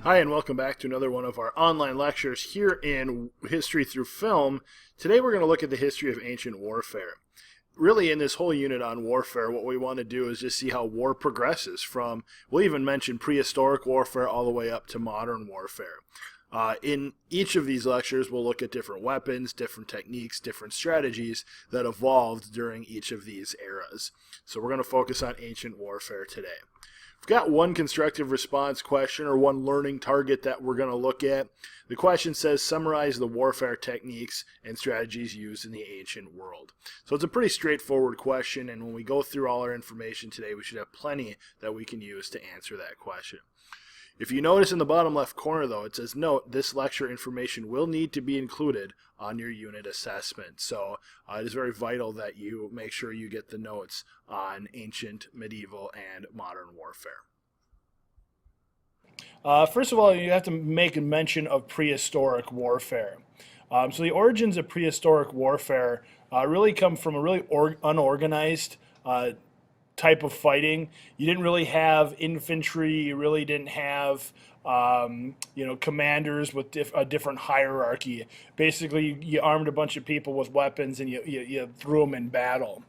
Hi, and welcome back to another one of our online lectures here in History Through Film. Today we're going to look at the history of ancient warfare. Really, in this whole unit on warfare, what we want to do is just see how war progresses from, we'll even mention prehistoric warfare all the way up to modern warfare. In each of these lectures, we'll look at different weapons, different techniques, different strategies that evolved during each of these eras. So we're going to focus on ancient warfare today. We've got one constructive response question or one learning target that we're going to look at. The question says, summarize the warfare techniques and strategies used in the ancient world. So it's a pretty straightforward question, and when we go through all our information today, we should have plenty that we can use to answer that question. If you notice in the bottom left corner, though, it says, note, this lecture information will need to be included on your unit assessment. So it is very vital that you make sure you get the notes on ancient, medieval, and modern warfare. First of all, you have to make a mention of prehistoric warfare. So the origins of prehistoric warfare really come from a really unorganized type of fighting. You didn't really have infantry. You really didn't have commanders with a different hierarchy. Basically, you armed a bunch of people with weapons and you threw them in battle.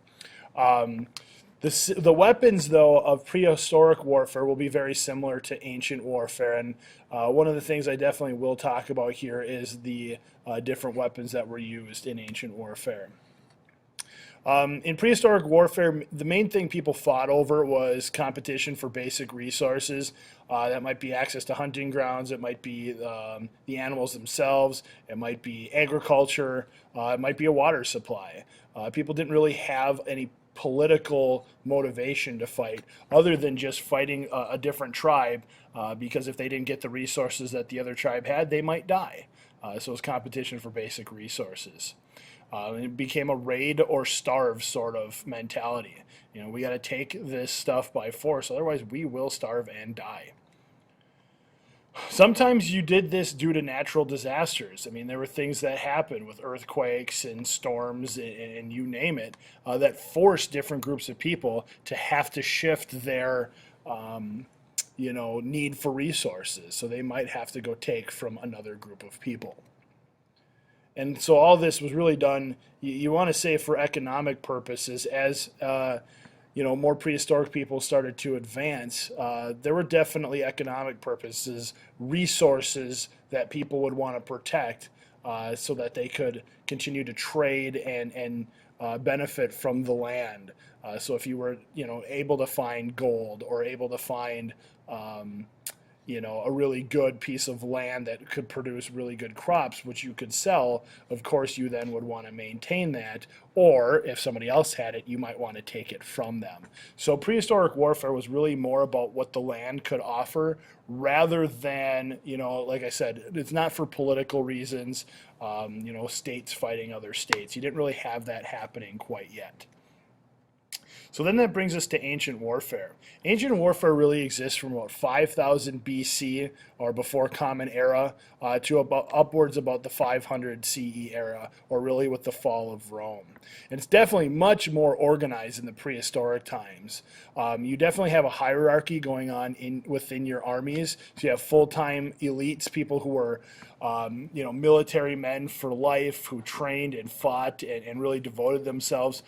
The weapons, though, of prehistoric warfare will be very similar to ancient warfare, and one of the things I definitely will talk about here is the different weapons that were used in ancient warfare. In prehistoric warfare, the main thing people fought over was competition for basic resources. That might be access to hunting grounds, it might be the animals themselves, it might be agriculture, it might be a water supply. People didn't really have any political motivation to fight other than just fighting a different tribe, because if they didn't get the resources that the other tribe had, they might die. So it was competition for basic resources. It became a raid or starve sort of mentality. We got to take this stuff by force, otherwise we will starve and die. Sometimes you did this due to natural disasters. I mean, there were things that happened with earthquakes and storms and you name it, that forced different groups of people to have to shift their need for resources. So they might have to go take from another group of people. And so all this was really done, you want to say, for economic purposes. As more prehistoric people started to advance, there were definitely economic purposes, resources that people would want to protect so that they could continue to trade and benefit from the land. So if you were able to find gold or able to find a really good piece of land that could produce really good crops, which you could sell, of course you then would want to maintain that, or if somebody else had it, you might want to take it from them. So prehistoric warfare was really more about what the land could offer rather than, like I said, it's not for political reasons, states fighting other states. You didn't really have that happening quite yet. So then that brings us to ancient warfare. Ancient warfare really exists from about 5000 BC or before Common Era to upwards about the 500 CE era, or really with the fall of Rome. And it's definitely much more organized in the prehistoric times. You definitely have a hierarchy going on within your armies. So you have full-time elites, people who were military men for life, who trained and fought and really devoted themselves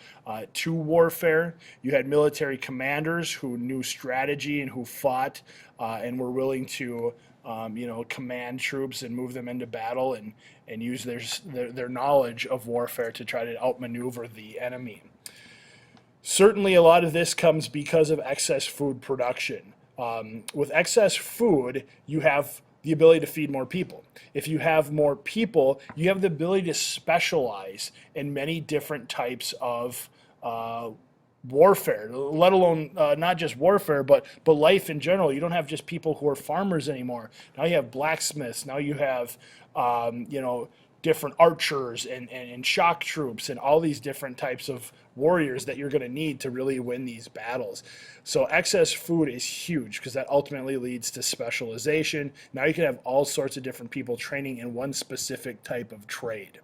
to warfare. You had military commanders who knew strategy and who fought and were willing to command troops and move them into battle and use their knowledge of warfare to try to outmaneuver the enemy. Certainly a lot of this comes because of excess food production. With excess food, you have the ability to feed more people. If you have more people, you have the ability to specialize in many different types of warfare, let alone not just warfare, but life in general. You don't have just people who are farmers anymore. Now you have blacksmiths. Now you have, different archers and shock troops and all these different types of warriors that you're going to need to really win these battles. So excess food is huge because that ultimately leads to specialization. Now you can have all sorts of different people training in one specific type of trade.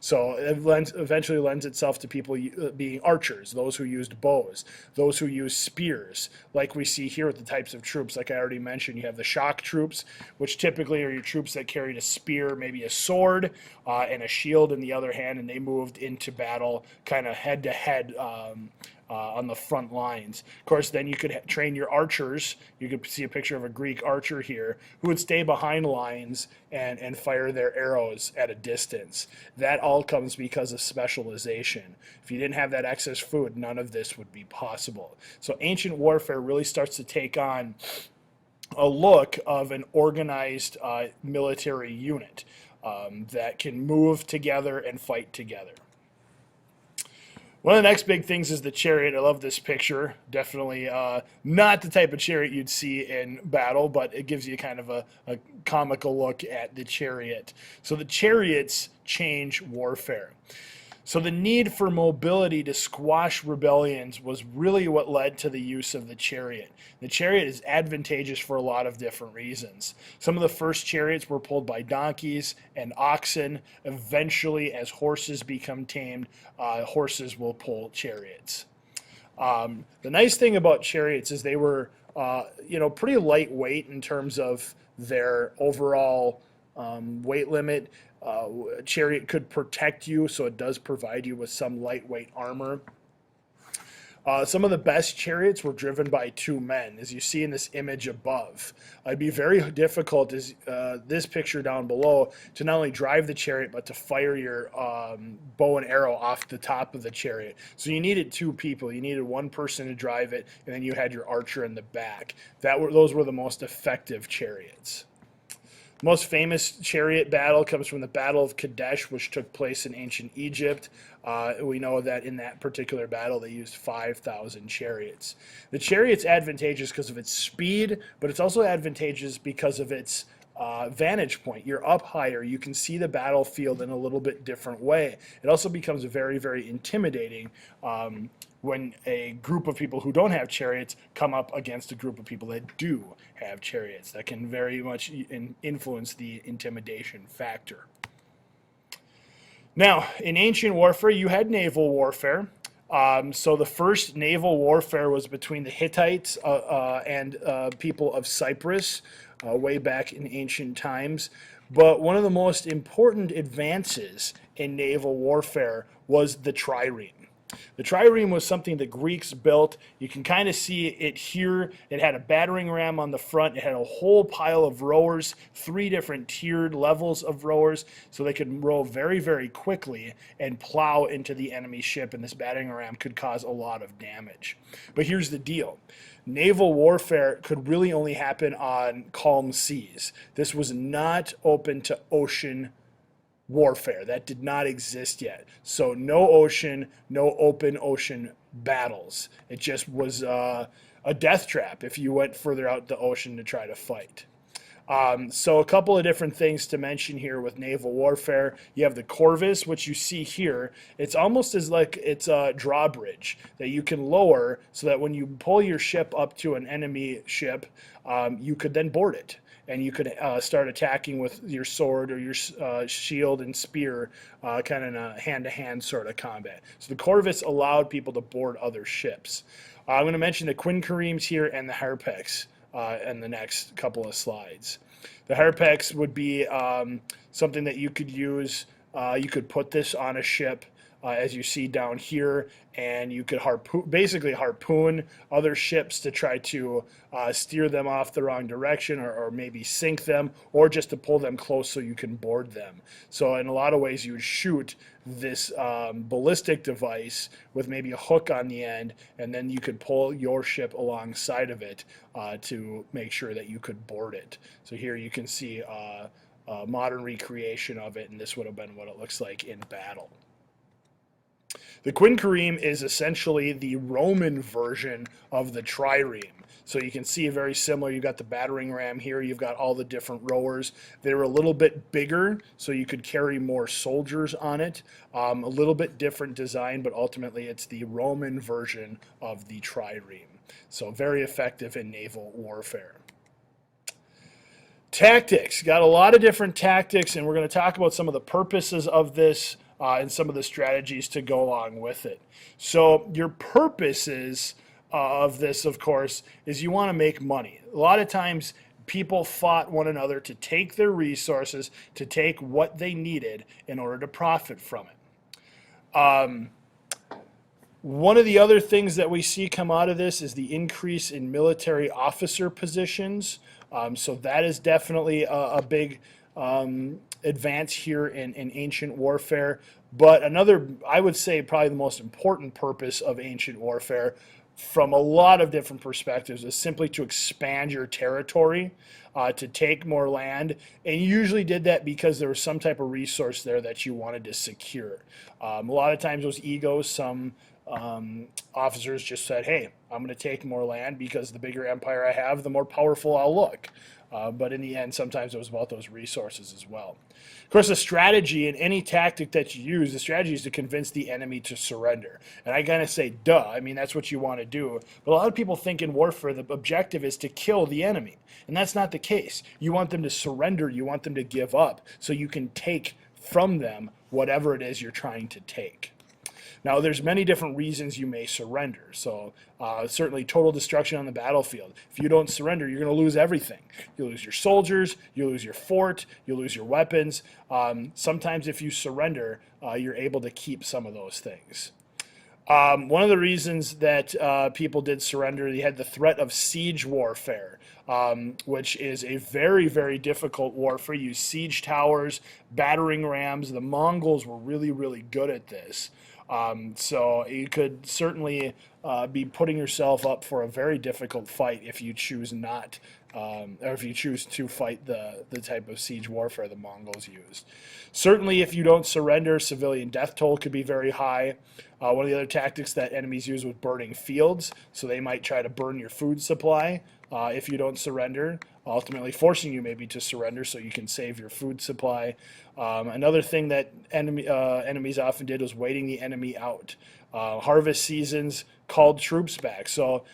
So it eventually lends itself to people being archers, those who used bows, those who used spears, like we see here with the types of troops. Like I already mentioned, you have the shock troops, which typically are your troops that carried a spear, maybe a sword, and a shield in the other hand, and they moved into battle kind of head to head on the front lines. Of course, then you could train your archers. You could see a picture of a Greek archer here who would stay behind lines and fire their arrows at a distance. That all comes because of specialization. If you didn't have that excess food, none of this would be possible. So ancient warfare really starts to take on a look of an organized military unit that can move together and fight together. One of the next big things is the chariot. I love this picture. Definitely not the type of chariot you'd see in battle, but it gives you kind of a comical look at the chariot. So the chariots change warfare. So the need for mobility to squash rebellions was really what led to the use of the chariot. The chariot is advantageous for a lot of different reasons. Some of the first chariots were pulled by donkeys and oxen. Eventually, as horses become tamed, horses will pull chariots. The nice thing about chariots is they were, pretty lightweight in terms of their overall weight limit. A chariot could protect you, so it does provide you with some lightweight armor. Some of the best chariots were driven by two men, as you see in this image above. It'd be very difficult, as this picture down below, to not only drive the chariot, but to fire your bow and arrow off the top of the chariot. So you needed two people. You needed one person to drive it, and then you had your archer in the back. Those were the most effective chariots. Most famous chariot battle comes from the Battle of Kadesh, which took place in ancient Egypt. We know that in that particular battle, they used 5,000 chariots. The chariot's advantageous because of its speed, but it's also advantageous because of its vantage point. You're up higher. You can see the battlefield in a little bit different way. It also becomes very, very intimidating when a group of people who don't have chariots come up against a group of people that do have chariots. That can very much influence the intimidation factor. Now, in ancient warfare, you had naval warfare. So the first naval warfare was between the Hittites and people of Cyprus way back in ancient times. But one of the most important advances in naval warfare was the trireme. The trireme was something the Greeks built. You can kind of see it here. It had a battering ram on the front. It had a whole pile of rowers, 3 different tiered levels of rowers, so they could row very, very quickly and plow into the enemy ship, and this battering ram could cause a lot of damage. But here's the deal. Naval warfare could really only happen on calm seas. This was not open to ocean warfare. That did not exist yet. So no ocean, no open ocean battles. It just was a death trap if you went further out the ocean to try to fight. So a couple of different things to mention here with naval warfare. You have the corvus, which you see here. It's almost as like it's a drawbridge that you can lower so that when you pull your ship up to an enemy ship, you could then board it. And you could start attacking with your sword or your shield and spear, kind of in a hand-to-hand sort of combat. So the corvus allowed people to board other ships. I'm going to mention the Quinqueremes here and the harpex in the next couple of slides. The harpex would be something that you could use. You could put this on a ship, as you see down here, and you could basically harpoon other ships to try to steer them off the wrong direction, or maybe sink them, or just to pull them close so you can board them. So in a lot of ways you would shoot this ballistic device with maybe a hook on the end, and then you could pull your ship alongside of it to make sure that you could board it. So here you can see a modern recreation of it, and this would have been what it looks like in battle. The Quinquereme is essentially the Roman version of the trireme. So you can see very similar. You've got the battering ram here. You've got all the different rowers. They were a little bit bigger, so you could carry more soldiers on it. A little bit different design, but ultimately it's the Roman version of the trireme. So very effective in naval warfare. Tactics. Got a lot of different tactics, and we're going to talk about some of the purposes of this and some of the strategies to go along with it. So your purposes of this, of course, is you want to make money. A lot of times people fought one another to take their resources, to take what they needed in order to profit from it. One of the other things that we see come out of this is the increase in military officer positions. So that is definitely a big advance here in ancient warfare. But another, I would say, probably the most important purpose of ancient warfare from a lot of different perspectives is simply to expand your territory, to take more land. And you usually did that because there was some type of resource there that you wanted to secure. A lot of times those egos, some officers just said, hey, I'm going to take more land because the bigger empire I have, the more powerful I'll look. But in the end, sometimes it was about those resources as well. Of course, the strategy in any tactic that you use, the strategy is to convince the enemy to surrender. And I kind of say, duh, I mean, that's what you want to do. But a lot of people think in warfare, the objective is to kill the enemy. And that's not the case. You want them to surrender. You want them to give up so you can take from them whatever it is you're trying to take. Now, there's many different reasons you may surrender. So certainly total destruction on the battlefield. If you don't surrender, you're going to lose everything. You lose your soldiers, you lose your fort, you lose your weapons. Sometimes if you surrender, you're able to keep some of those things. One of the reasons that people did surrender, they had the threat of siege warfare, which is a very, very difficult warfare. You use siege towers, battering rams. The Mongols were really, really good at this. So you could certainly be putting yourself up for a very difficult fight if you choose not, or if you choose to fight the type of siege warfare the Mongols used. Certainly, if you don't surrender, civilian death toll could be very high. One of the other tactics that enemies use was burning fields, so they might try to burn your food supply if you don't surrender, ultimately forcing you maybe to surrender so you can save your food supply. Another thing that enemies often did was waiting the enemy out. Harvest seasons called troops back. So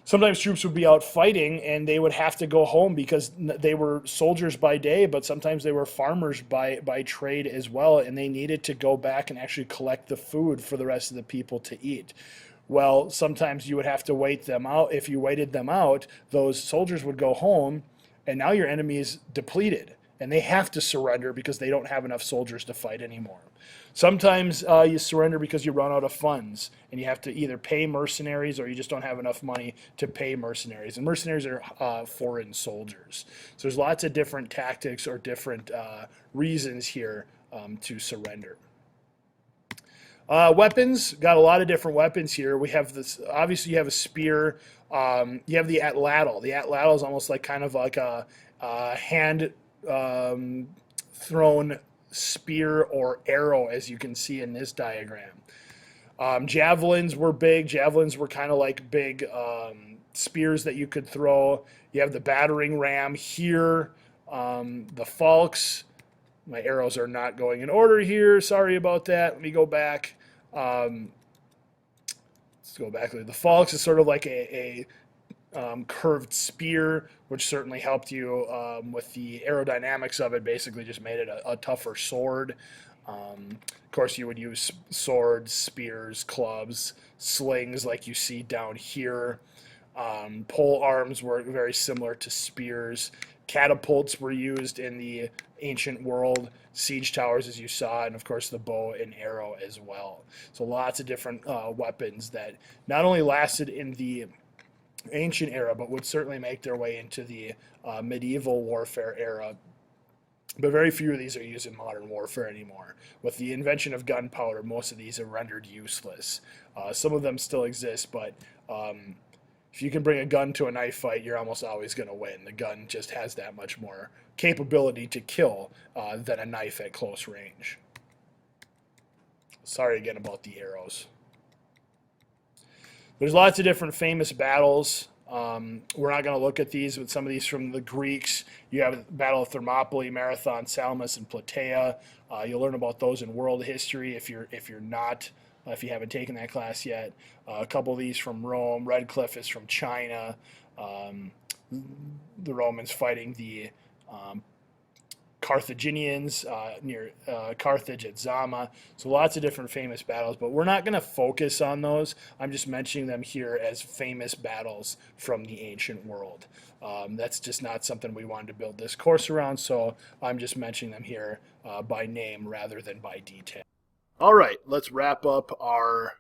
sometimes troops would be out fighting and they would have to go home because they were soldiers by day, but sometimes they were farmers by trade as well, and they needed to go back and actually collect the food for the rest of the people to eat. Well, sometimes you would have to wait them out. If you waited them out, those soldiers would go home, and now your enemy is depleted, and they have to surrender because they don't have enough soldiers to fight anymore. Sometimes you surrender because you run out of funds, and you have to either pay mercenaries or you just don't have enough money to pay mercenaries. And mercenaries are foreign soldiers. So there's lots of different tactics or different reasons here to surrender. Weapons, got a lot of different weapons here. We have this, obviously you have a spear, you have the atlatl. The atlatl is almost like kind of like a hand thrown spear or arrow, as you can see in this diagram. Javelins were big. Javelins were kind of like big spears that you could throw. You have the battering ram here, the falx. My arrows are not going in order here. Sorry about that. Let me go back. Let's go back. The falx is sort of like a curved spear, which certainly helped you with the aerodynamics of it. Basically just made it a tougher sword. Of course, you would use swords, spears, clubs, slings like you see down here. Pole arms were very similar to spears. Catapults were used in the ancient world, siege towers as you saw, and of course the bow and arrow as well. So lots of different weapons that not only lasted in the ancient era, but would certainly make their way into the medieval warfare era. But very few of these are used in modern warfare anymore. With the invention of gunpowder, most of these are rendered useless. Some of them still exist, but if you can bring a gun to a knife fight, you're almost always going to win. The gun just has that much more capability to kill than a knife at close range. Sorry again about the arrows. There's lots of different famous battles We're not going to look at these, but some of these from the Greeks. You have Battle of Thermopylae, Marathon, Salamis, and Plataea. You'll learn about those in world history if you're not if you haven't taken that class yet. A couple of these from Rome. Red Cliff is from China. Um, the Romans fighting the Carthaginians near Carthage at Zama. So lots of different famous battles, but we're not going to focus on those. I'm just mentioning them here as famous battles from the ancient world. That's just not something we wanted to build this course around, so I'm just mentioning them here by name rather than by detail. All right, let's wrap up our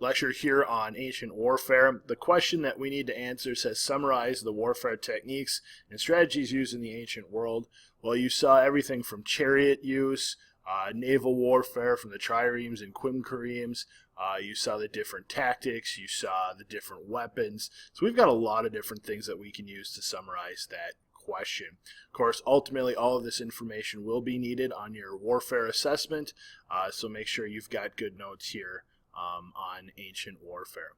lecture here on ancient warfare. The question that we need to answer says, summarize the warfare techniques and strategies used in the ancient world. Well, you saw everything from chariot use, naval warfare from the Triremes and Quinqueremes. You saw the different tactics. You saw the different weapons. So we've got a lot of different things that we can use to summarize that question. Of course, ultimately, all of this information will be needed on your warfare assessment, so make sure you've got good notes here on ancient warfare.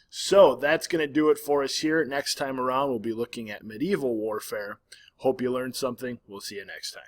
So that's going to do it for us here. Next time around, we'll be looking at medieval warfare. Hope you learned something. We'll see you next time.